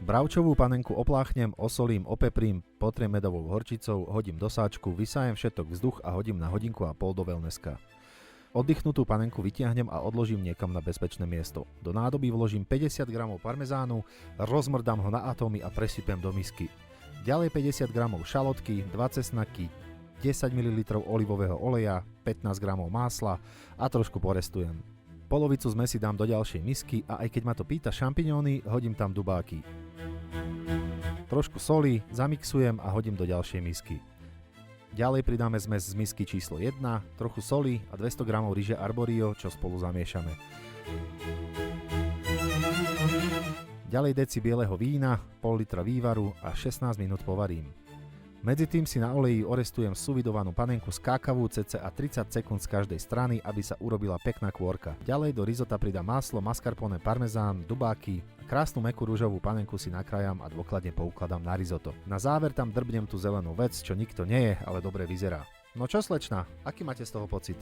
Bravčovú panenku opláchnem, osolím, opeprím, potriem medovou horčicou, hodím do sáčku, vysájem všetok vzduch a hodím na hodinku a pol do wellnesska. Oddychnutú panenku vytiahnem a odložím niekam na bezpečné miesto. Do nádoby vložím 50 g parmezánu, rozmrdám ho na atómy a presypem do misky. Ďalej 50 g šalotky, 2 cesnaky, 10 ml olivového oleja, 15 g másla a trošku porestujem. Polovicu zmesi dám do ďalšej misky a aj keď ma to pýta šampiňóny, hodím tam dubáky. Trošku soli, zamixujem a hodím do ďalšej misky. Ďalej pridáme zmes z misky číslo 1, trochu soli a 200 g ryže arborio, čo spolu zamiešame. Ďalej deci bieleho vína, pol litra vývaru a 16 minút povarím. Medzi tým si na oleji orestujem suvidovanú panenku z kákavu cca 30 sekúnd z každej strany, aby sa urobila pekná kôrka. Ďalej do risota pridám maslo, mascarpone, parmezán, dubáky. Krásnu mäkkú ružovú panenku si nakrájam a dôkladne poukladám na risotto. Na záver tam drbnem tú zelenú vec, čo nikto nie je, ale dobre vyzerá. No čo slečna, aký máte z toho pocit?